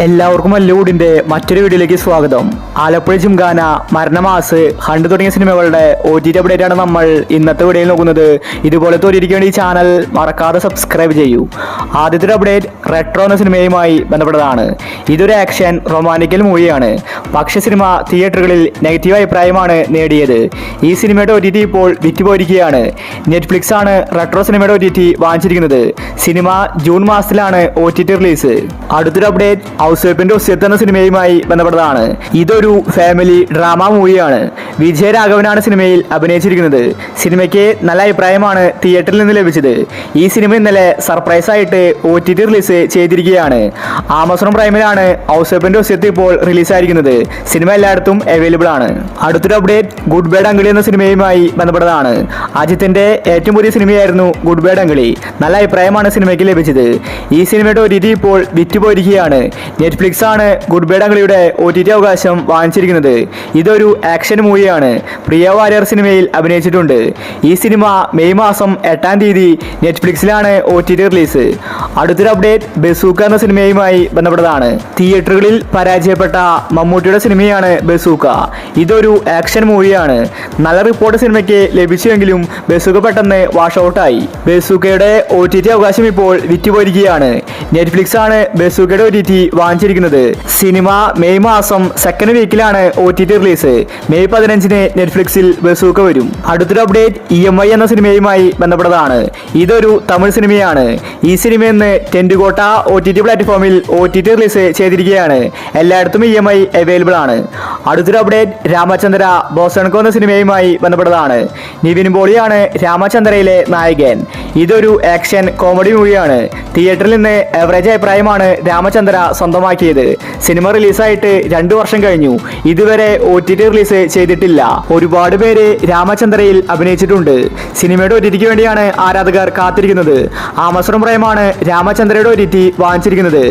എല്ലാവർക്കും മല്ലൂടിന്റെ മറ്റൊരു വീഡിയോയിലേക്ക് സ്വാഗതം. ആലപ്പുഴ ജിംഖാന, മരണമാസ്, ഹണ്ട് തുടങ്ങിയ സിനിമകളുടെ OTT അപ്ഡേറ്റ് ആണ് നമ്മൾ ഇന്നത്തെ വീഡിയോയിൽ നോക്കുന്നത്. ഇതുപോലത്തെ ഒരു വേണ്ടി ഈ ചാനൽ മറക്കാതെ സബ്സ്ക്രൈബ് ചെയ്യൂ. ആദ്യത്തെ ഒരു റെട്രോ എന്ന സിനിമയുമായി ബന്ധപ്പെട്ടതാണ്. ഇതൊരു ആക്ഷൻ റൊമാൻറ്റിക്കൽ മൂവിയാണ്. പക്ഷേ സിനിമ തിയേറ്ററുകളിൽ നെഗറ്റീവ് അഭിപ്രായമാണ് നേടിയത്. ഈ സിനിമയുടെ OTT ഇപ്പോൾ വിറ്റുപോയിരിക്കുകയാണ്. നെറ്റ്ഫ്ലിക്സ് ആണ് റെട്രോ സിനിമയുടെ OTT വാങ്ങിച്ചിരിക്കുന്നത്. സിനിമ ജൂൺ മാസത്തിലാണ് OTT റിലീസ്. അടുത്തൊരു അപ്ഡേറ്റ് ഹൗസ് വൈഫിന്റെ ഒസ്യത്ത് എന്ന സിനിമയുമായി ബന്ധപ്പെട്ടതാണ്. ഇതൊരു ഫാമിലി ഡ്രാമ മൂവിയാണ്. വിജയരാഘവനാണ് സിനിമയിൽ അഭിനയിച്ചിരിക്കുന്നത്. സിനിമയ്ക്ക് നല്ല അഭിപ്രായമാണ് തിയേറ്ററിൽ നിന്ന് ലഭിച്ചത്. ഈ സിനിമ ഇന്നലെ സർപ്രൈസ് ആയിട്ട് OTT റിലീസ് ചെയ്തിരിക്കുകയാണ്. ആമസോൺ പ്രൈമിലാണ് ഹൗസ് വൈഫിന്റെ ഒസ്യത്ത് ഇപ്പോൾ റിലീസായിരിക്കുന്നത്. സിനിമ എല്ലായിടത്തും അവൈലബിൾ ആണ്. അടുത്തൊരു അപ്ഡേറ്റ് ഗുഡ് ബൈ ഡങ്കിളി എന്ന സിനിമയുമായി ബന്ധപ്പെട്ടതാണ്. അജിത്തിന്റെ ഏറ്റവും പുതിയ സിനിമയായിരുന്നു ഗുഡ് ബൈ ഡങ്കിളി. നല്ല അഭിപ്രായമാണ് സിനിമയ്ക്ക് ലഭിച്ചത്. ഈ സിനിമയുടെ OTT ഇപ്പോൾ വിറ്റുപോയിരിക്കുകയാണ്. നെറ്റ്ഫ്ലിക്സ് ആണ് ഗുഡ് ബൈ ഡങ്കിളിയുടെ OTT അവകാശം വാങ്ങിച്ചിരിക്കുന്നത്. ഇതൊരു ആക്ഷൻ മൂവിയാണ്. പ്രിയ വാര്യർ സിനിമയിൽ അഭിനയിച്ചിട്ടുണ്ട്. ഈ സിനിമ മെയ് മാസം 8-ാം തീയതി നെറ്റ്ഫ്ലിക്സിലാണ് OTT റിലീസ്. അടുത്തൊരു അപ്ഡേറ്റ് ബസൂക്ക എന്ന സിനിമയുമായി ബന്ധപ്പെട്ടതാണ്. തിയേറ്ററുകളിൽ പരാജയപ്പെട്ട മമ്മൂട്ടിയുടെ സിനിമയാണ് ബസൂക്ക. ഇതൊരു ആക്ഷൻ മൂവിയാണ്. നല്ല റിപ്പോർട്ട് സിനിമയ്ക്ക് ലഭിച്ചുവെങ്കിലും ബസൂക്ക പെട്ടെന്ന് വാഷ് ഔട്ടായി. ബസൂക്കയുടെ OTT അവകാശം ഇപ്പോൾ വിറ്റുപോയിരിക്കുകയാണ്. നെറ്റ്ഫ്ലിക്സ് ആണ് ബസൂക്കയുടെ OTT വാങ്ങിച്ചിരിക്കുന്നത്. സിനിമ മെയ് മാസം 2nd വീക്കിലാണ് OTT റിലീസ്. മെയ് 15-ന് നെറ്റ്ഫ്ലിക്സിൽ ബസൂക്ക വരും. അടുത്തൊരു അപ്ഡേറ്റ് EMI എന്ന സിനിമയുമായി ബന്ധപ്പെട്ടതാണ്. ഇതൊരു തമിഴ് സിനിമയാണ്. ഈ സിനിമ ഇന്ന് ടെൻഡുകോട്ട OTT പ്ലാറ്റ്ഫോമിൽ OTT റിലീസ് ചെയ്തിരിക്കുകയാണ്. എല്ലായിടത്തും EMI അവൈലബിൾ ആണ്. അടുത്തൊരു അപ്ഡേറ്റ് രാമചന്ദ്ര ബോസൺകോ എന്ന സിനിമയുമായി ബന്ധപ്പെട്ടതാണ്. നിവിൻ പോളിയാണ് രാമചന്ദ്രയിലെ നായകൻ. ഇതൊരു ആക്ഷൻ കോമഡി മൂവിയാണ്. തിയേറ്ററിൽ നിന്ന് ആവറേജ് അഭിപ്രായമാണ് രാമചന്ദ്ര സ്വന്തമാക്കിയത്. സിനിമ റിലീസായിട്ട് 2 വർഷം കഴിഞ്ഞു. ഇതുവരെ OTT റിലീസ് ചെയ്തിട്ടില്ല. ഒരുപാട് പേര് രാമചന്ദ്രയിൽ അഭിനയിച്ചിട്ടുണ്ട്. സിനിമയുടെ OTTക്ക് വേണ്ടിയാണ് ആരാധകർ കാത്തിരിക്കുന്നത്. ആമസോൺ പ്രൈമാണ് രാമചന്ദ്രയുടെ OTT വാങ്ങിച്ചിരിക്കുന്നത്.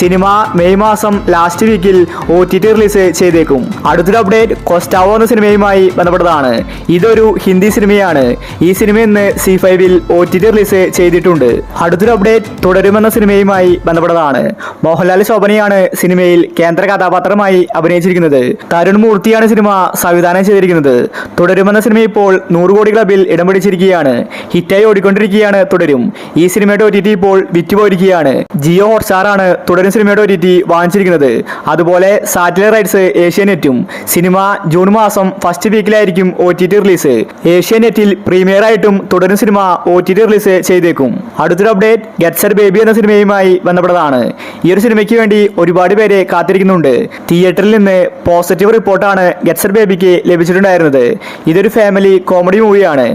സിനിമ മെയ് മാസം ലാസ്റ്റ് വീക്കിൽ OTT റിലീസ് ചെയ്തേക്കും. അടുത്തൊരു അപ്ഡേറ്റ് കൊസ്റ്റാവോ എന്ന സിനിമയുമായി ബന്ധപ്പെട്ടതാണ്. ഇതൊരു ഹിന്ദി സിനിമയാണ്. ഈ സിനിമ ഇന്ന് C5-ൽ OTT റിലീസ് ചെയ്തിട്ടുണ്ട്. അടുത്തൊരു അപ്ഡേറ്റ് തുടരുമെന്ന സിനിമയുമായി ബന്ധപ്പെട്ടതാണ്. മോഹൻലാൽ ശോഭനയാണ് സിനിമയിൽ കേന്ദ്ര കഥാപാത്രമായി അഭിനയിച്ചിരിക്കുന്നത്. തരുൺ മൂർത്തിയാണ് സിനിമ സംവിധാനം ചെയ്തിരിക്കുന്നത്. തുടരുമെന്ന സിനിമ ഇപ്പോൾ 100 കോടി ക്ലബിൽ ഇടം പിടിച്ചിരിക്കുകയാണ്. ഹിറ്റായി ഓടിക്കൊണ്ടിരിക്കുകയാണ് തുടരും. ഈ സിനിമയുടെ OTT ഇപ്പോൾ വിറ്റുപോയിരിക്കുകയാണ്. ജിയോ ഹോട്ട്സ്റ്റാർ ആണ് തുടരും സിനിമയുടെ OTT വാങ്ങിച്ചിരിക്കുന്നത്. അതുപോലെ സാറ്റലൈറ്റ് റൈറ്റ്സ് ഏഷ്യാനെറ്റും. സിനിമ ജൂൺ മാസം 1st വീക്കിലായിരിക്കും OTT റിലീസ്. ഏഷ്യാനെറ്റിൽ പ്രീമിയർ ആയിട്ടും തുടരും സിനിമ OTT റിലീസ് ചെയ്തേക്കും. അടുത്തൊരു അപ്ഡേറ്റ് ഗെറ്റ് സെറ്റ് ബേബി എന്ന സിനിമയുമായി ബന്ധപ്പെട്ടതാണ്. ഈ ഒരു സിനിമയ്ക്ക് വേണ്ടി ഒരുപാട് പേരെ കാത്തിരിക്കുന്നുണ്ട്. തിയേറ്ററിൽ നിന്ന് പോസിറ്റീവ് റിപ്പോർട്ടാണ് ഗെറ്റ് സെറ്റ് ബേബിക്ക് ലഭിച്ചിട്ടുണ്ടായിരുന്നത്. ഇതൊരു ഫാമിലി കോമഡി മൂവിയാണ്.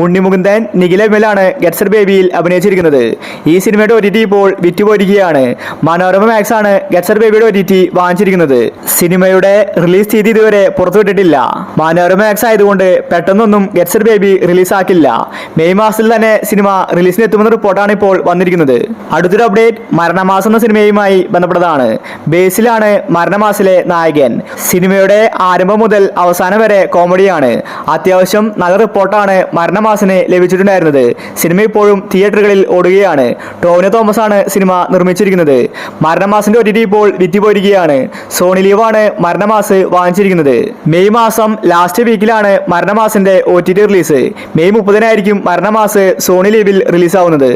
ഉണ്ണിമുകുന്ദൻ, നിഖില വിമലാണ് ഗെറ്റ് സെറ്റ് ബേബിയിൽ അഭിനയിച്ചിരിക്കുന്നത്. ഈ സിനിമയുടെ OTT ഇപ്പോൾ വിറ്റുപോയിരിക്കുകയാണ്. മനോരമ മാക്സ് ആണ് ഗെറ്റ് സെറ്റ് ബേബിയുടെ OTT വാങ്ങിച്ചിരിക്കുന്നത്. സിനിമയുടെ റിലീസ് തീയതി ഇതുവരെ പുറത്തുവിട്ടിട്ടില്ല. മനോരമ മാക്സ് ആയതുകൊണ്ട് പെട്ടെന്നൊന്നും ഗെറ്റ് സെറ്റ് ബേബി റിലീസ് ആക്കില്ല. മെയ് മാസത്തിൽ തന്നെ സിനിമ റിലീസിന് എത്തുമെന്ന റിപ്പോർട്ടാണ് ഇപ്പോൾ വന്നിരിക്കുന്നത്. അടുത്തൊരു അപ്ഡേറ്റ് മരണമാസം എന്ന സിനിമയുമായി ബന്ധപ്പെട്ടതാണ്. ബേസിലാണ് മരണമാസിലെ നായകൻ. സിനിമയുടെ ആരംഭം മുതൽ അവസാനം വരെ കോമഡിയാണ്. അത്യാവശ്യം നല്ല റിപ്പോർട്ടാണ് മരണമാസിന് ലഭിച്ചിട്ടുണ്ടായിരുന്നത്. സിനിമ ഇപ്പോഴും തിയേറ്ററുകളിൽ ഓടുകയാണ്. ടോവിനോ തോമസ് ആണ് സിനിമ നിർമ്മിച്ചിരിക്കുന്നത്. മരണമാസിന്റെ OTT ഇപ്പോൾ വിറ്റുപോയിരിക്കുകയാണ്. സോണി ലീവാണ് മരണമാസ് വാങ്ങിച്ചിരിക്കുന്നത്. മെയ് മാസം ലാസ്റ്റ് വീക്കിലാണ് മരണമാസിന്റെ OTT റിലീസ്. മെയ് 30-നായിരിക്കും മരണമാസ് സോണി ലീവിൽ റിലീസാവുന്നത്.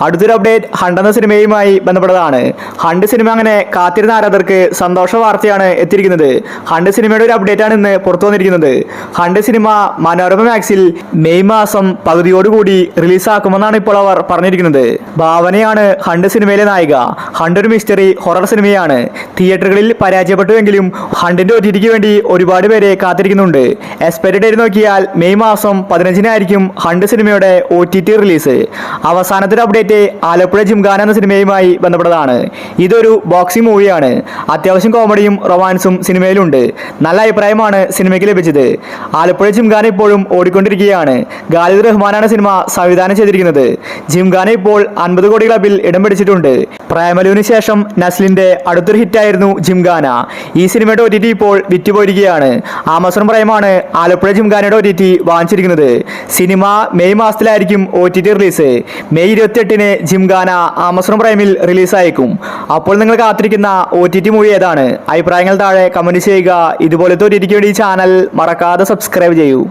അടുത്തൊരു അപ്ഡേറ്റ് ഹണ്ട് എന്ന സിനിമയുമായി ബന്ധപ്പെട്ടതാണ്. ഹണ്ട് സിനിമ അങ്ങനെ കാത്തിരുന്ന ആരാധകർക്ക് സന്തോഷ വാർത്തയാണ് എത്തിയിരിക്കുന്നത്. ഹണ്ട് സിനിമയുടെ ഒരു അപ്ഡേറ്റ് ആണ് ഇന്ന് പുറത്തു വന്നിരിക്കുന്നത്. ഹണ്ട് സിനിമ മനോരമ മാക്സിൽ മെയ് മാസം പകുതിയോടുകൂടി റിലീസാക്കുമെന്നാണ് ഇപ്പോൾ അവർ പറഞ്ഞിരിക്കുന്നത്. ഭാവനയാണ് ഹണ്ട് സിനിമയിലെ നായിക. ഹണ്ട് ഒരു മിസ്റ്ററി ഹൊറർ സിനിമയാണ്. തിയേറ്ററുകളിൽ പരാജയപ്പെട്ടുവെങ്കിലും ഹണ്ടിന്റെ OTTക്ക് വേണ്ടി ഒരുപാട് പേരെ കാത്തിരിക്കുന്നുണ്ട്. എക്സ്പയറി ഡേറ്റ് നോക്കിയാൽ മെയ് മാസം 15-നായിരിക്കും ഹണ്ട് സിനിമയുടെ OTT റിലീസ്. അവസാനത്തെ ഒരു അപ്ഡേറ്റ് ആലപ്പുഴ ജിംഖാന എന്ന സിനിമയുമായി ബന്ധപ്പെട്ടതാണ്. ഇതൊരു ബോക്സിംഗ് മൂവിയാണ്. അത്യാവശ്യം കോമഡിയും റൊമാൻസും സിനിമയിലുണ്ട്. നല്ല അഭിപ്രായമാണ് സിനിമയ്ക്ക് ലഭിച്ചത്. ആലപ്പുഴ ജിംഖാന ഇപ്പോഴും ഓടിക്കൊണ്ടിരിക്കുകയാണ്. ഖാലിദ് റഹ്മാനാണ് സിനിമ സംവിധാനം ചെയ്തിരിക്കുന്നത്. ജിംഖാന ഇപ്പോൾ 50 കോടി ക്ലബിൽ ഇടം പിടിച്ചിട്ടുണ്ട്. പ്രേമലുവിന് ശേഷം നസ്ലിന്റെ അടുത്തൊരു ഹിറ്റായിരുന്നു ജിംഖാന. ഈ സിനിമയുടെ OTT ഇപ്പോൾ വിറ്റുപോയിരിക്കുകയാണ്. ആമസോൺ പ്രൈമാണ് ആലപ്പുഴ ജിംഖാനയുടെ OTT വാങ്ങിച്ചിരിക്കുന്നത്. സിനിമ മെയ് മാസത്തിലായിരിക്കും OTT റിലീസ്. മെയ് 28-ന് ജിംഖാന ആമസോൺ പ്രൈമിൽ റിലീസായേക്കും. അപ്പോൾ നിങ്ങൾ കാത്തിരിക്കുന്ന OTT മൂവി ഏതാണ്? അഭിപ്രായങ്ങൾ താഴെ കമന്റ് ചെയ്യുക. ഇതുപോലത്തെ OTTക്ക് വേണ്ടി ഈ ചാനൽ മറക്കാതെ സബ്സ്ക്രൈബ് ചെയ്യൂ.